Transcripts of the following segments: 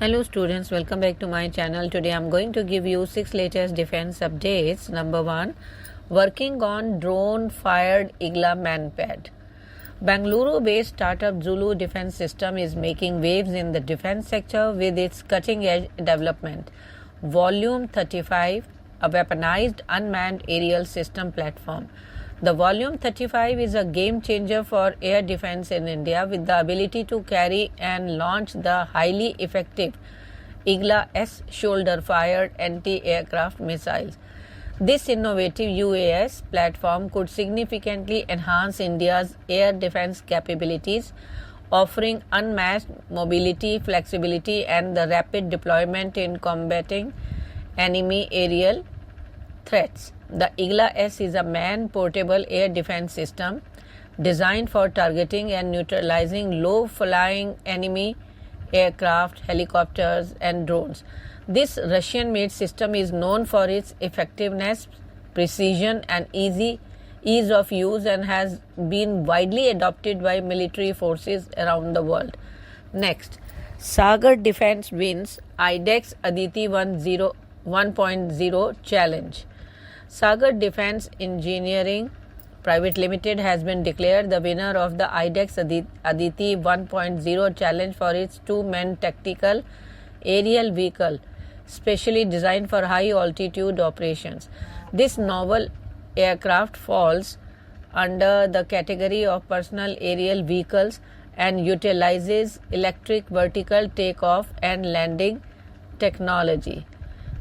Hello students, welcome back to my channel. Today I am going to give you 6 latest defense updates. Number 1, working on drone fired Igla Manpad. Bangalore based startup Zulu Defense System is making waves in the defense sector with its cutting edge development. Volume 35, a weaponized unmanned aerial system platform. The Volume 35 is a game changer for air defense in India with the ability to carry and launch the highly effective Igla S shoulder-fired anti-aircraft missiles. This innovative UAS platform could significantly enhance India's air defense capabilities, offering unmatched mobility, flexibility, and the rapid deployment in combating enemy aerial threats. The Igla S is a man-portable air defense system designed for targeting and neutralizing low-flying enemy aircraft, helicopters, and drones. This Russian-made system is known for its effectiveness, precision, and ease of use and has been widely adopted by military forces around the world. Next, Saga Defense wins IDEX Aditi 1.0 challenge. Saga Defense Engineering Private Limited has been declared the winner of the IDEX Aditi 1.0 challenge for its two-man tactical aerial vehicle, specially designed for high-altitude operations. This novel aircraft falls under the category of personal aerial vehicles and utilizes electric vertical takeoff and landing technology.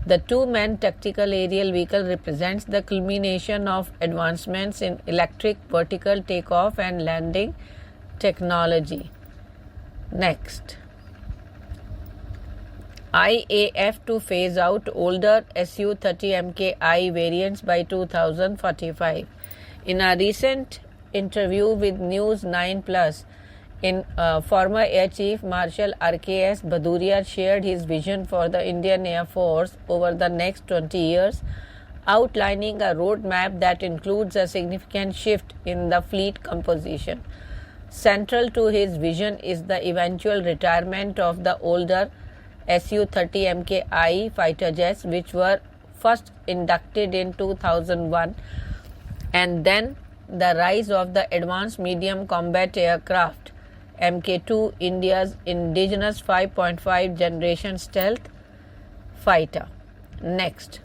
The two-man tactical aerial vehicle represents the culmination of advancements in electric vertical takeoff and landing technology. Next, IAF to phase out older Su-30MKI variants by 2045. In a recent interview with News 9 Plus, former Air Chief Marshal RKS Bhaduria shared his vision for the Indian Air Force over the next 20 years, outlining a roadmap that includes a significant shift in the fleet composition. Central to his vision is the eventual retirement of the older Su-30MKI fighter jets, which were first inducted in 2001, and then the rise of the advanced medium combat aircraft Mk2, India's Indigenous 5.5 generation stealth fighter. Next,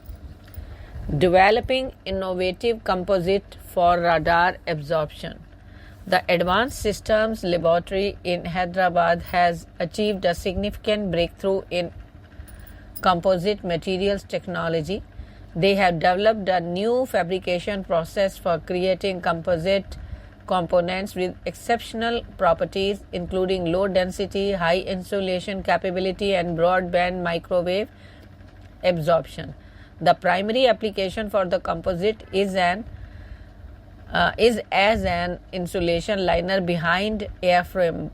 developing innovative composite for radar absorption. The Advanced Systems Laboratory in Hyderabad has achieved a significant breakthrough in composite materials technology. They have developed a new fabrication process for creating composite components with exceptional properties, including low density, high insulation capability, and broadband microwave absorption. The primary application for the composite is as an insulation liner behind airframe.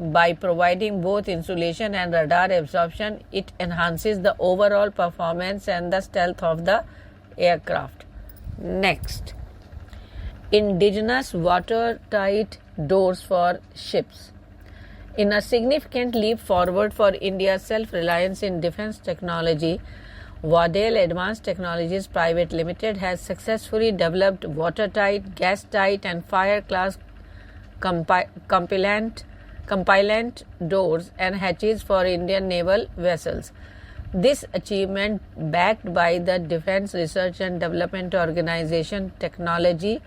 By providing both insulation and radar absorption, it enhances the overall performance and the stealth of the aircraft. Next, Indigenous watertight doors for ships. In a significant leap forward for India's self-reliance in defense technology, Waddell Advanced Technologies Private Limited has successfully developed watertight, gas-tight, and fire-class compliant doors and hatches for Indian naval vessels. This achievement, backed by the Defense Research and Development Organization Technology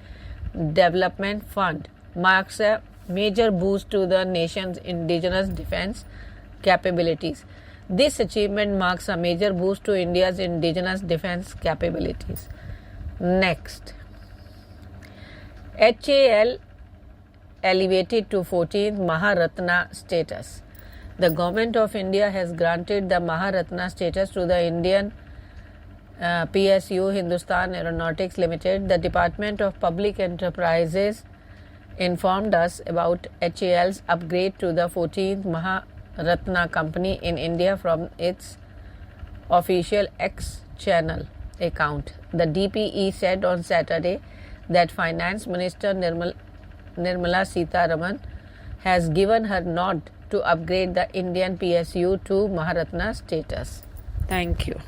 Development Fund, marks a major boost to the nation's indigenous defense capabilities. This achievement marks a major boost to India's indigenous defense capabilities. Next, HAL elevated to 14th Maharatna status. The Government of India has granted the Maharatna status to the Indian PSU Hindustan Aeronautics Limited. The Department of Public Enterprises informed us about HAL's upgrade to the 14th Maharatna company in India from its official X channel account. The DPE said on Saturday that Finance Minister Nirmala Sitharaman has given her nod to upgrade the Indian PSU to Maharatna status. Thank you.